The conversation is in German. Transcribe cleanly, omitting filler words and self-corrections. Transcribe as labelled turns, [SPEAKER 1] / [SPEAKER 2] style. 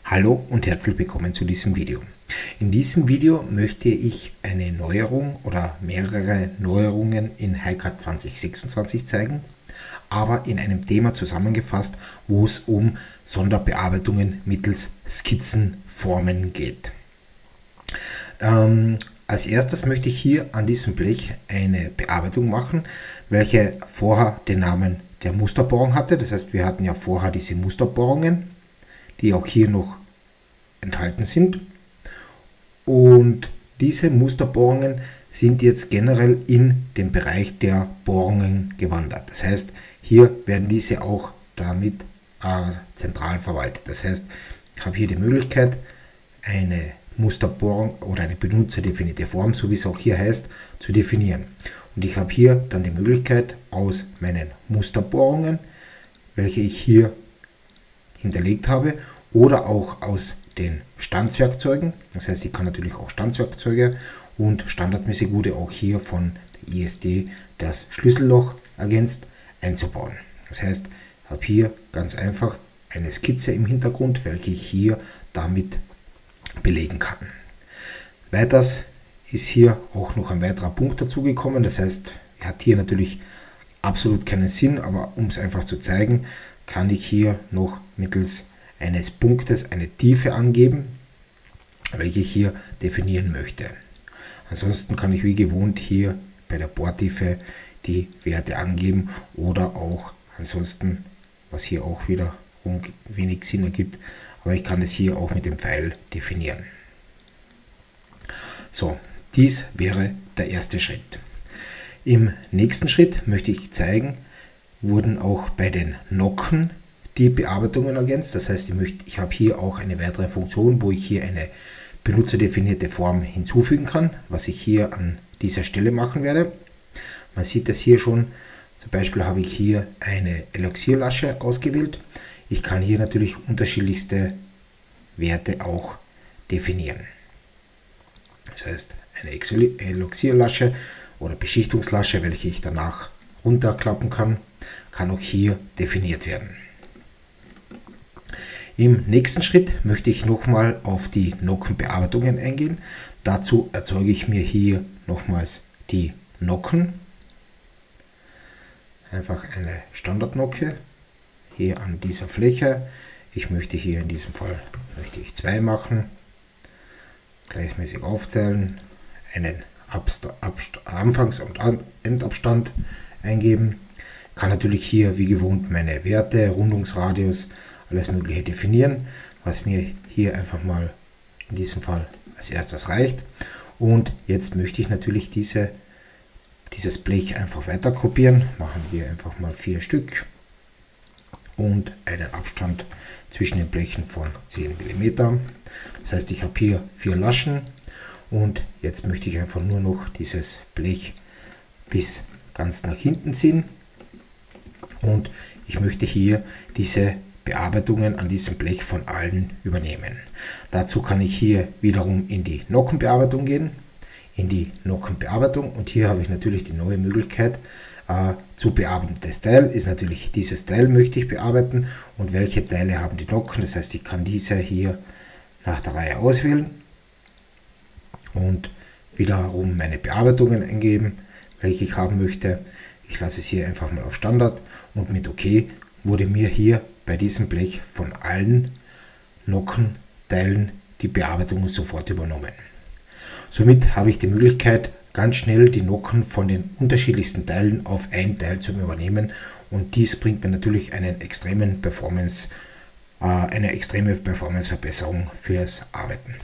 [SPEAKER 1] Hallo und herzlich willkommen zu diesem Video. In diesem Video möchte ich eine Neuerung oder mehrere Neuerungen in HiCAD 2026 zeigen, aber in einem Thema zusammengefasst, wo es um Sonderbearbeitungen mittels Skizzenformen geht. Als erstes möchte ich hier an diesem Blech eine Bearbeitung machen, welche vorher den Namen der Musterbohrung hatte. Das heißt, wir hatten ja vorher diese Musterbohrungen, die auch hier noch enthalten sind. Und diese Musterbohrungen sind jetzt generell in den Bereich der Bohrungen gewandert. Das heißt, hier werden diese auch damit zentral verwaltet. Das heißt, ich habe hier die Möglichkeit, eine Musterbohrung oder eine benutzerdefinierte Form, so wie es auch hier heißt, zu definieren. Und ich habe hier dann die Möglichkeit, aus meinen Musterbohrungen, welche ich hier hinterlegt habe, oder auch aus den Stanzwerkzeugen, das heißt, ich kann natürlich auch Stanzwerkzeuge, und standardmäßig wurde auch hier von der ISD das Schlüsselloch ergänzt, einzubauen. Das heißt, ich habe hier ganz einfach eine Skizze im Hintergrund, welche ich hier damit belegen kann. Weiters ist hier auch noch ein weiterer Punkt dazugekommen, das heißt, hat hier natürlich absolut keinen Sinn, aber um es einfach zu zeigen, kann ich hier noch mittels eines Punktes eine Tiefe angeben, welche ich hier definieren möchte. Ansonsten kann ich wie gewohnt hier bei der Bohrtiefe die Werte angeben oder auch ansonsten, was hier auch wiederum wenig Sinn ergibt, aber ich kann es hier auch mit dem Pfeil definieren. So, dies wäre der erste Schritt. Im nächsten Schritt möchte ich zeigen, wurden auch bei den Nocken die Bearbeitungen ergänzt. Das heißt, ich habe hier auch eine weitere Funktion, wo ich hier eine benutzerdefinierte Form hinzufügen kann, was ich hier an dieser Stelle machen werde. Man sieht das hier schon, zum Beispiel habe ich hier eine Eloxierlasche ausgewählt. Ich kann hier natürlich unterschiedlichste Werte auch definieren. Das heißt, eine Eloxierlasche oder Beschichtungslasche, welche ich danach runterklappen kann auch hier definiert werden. Im nächsten Schritt möchte ich nochmal auf die Nockenbearbeitungen eingehen. Dazu erzeuge ich mir hier nochmals die Nocken. Einfach eine Standardnocke hier an dieser Fläche. Ich möchte hier in diesem Fall zwei machen. Gleichmäßig aufteilen, einen Anfangs- und Endabstand eingeben. Kann natürlich hier wie gewohnt meine Werte, Rundungsradius, alles Mögliche definieren, was mir hier einfach mal in diesem Fall als erstes reicht. Und jetzt möchte ich natürlich dieses Blech einfach weiter kopieren. Machen wir einfach mal 4 Stück und einen Abstand zwischen den Blechen von 10 mm. Das heißt, ich habe hier 4 Laschen und jetzt möchte ich einfach nur noch dieses Blech bis ganz nach hinten ziehen und ich möchte hier diese Bearbeitungen an diesem Blech von allen übernehmen. Dazu kann ich hier wiederum in die Nockenbearbeitung gehen, und hier habe ich natürlich die neue Möglichkeit zu bearbeiten. Das Teil ist natürlich, dieses Teil möchte ich bearbeiten und welche Teile haben die Nocken. Das heißt, ich kann diese hier nach der Reihe auswählen und wiederum meine Bearbeitungen eingeben, welche ich haben möchte. Ich lasse es hier einfach mal auf Standard und mit OK wurde mir hier bei diesem Blech von allen Nockenteilen die Bearbeitungen sofort übernommen. Somit habe ich die Möglichkeit, ganz schnell die Nocken von den unterschiedlichsten Teilen auf ein Teil zu übernehmen, und dies bringt mir natürlich eine extreme Performanceverbesserung fürs Arbeiten.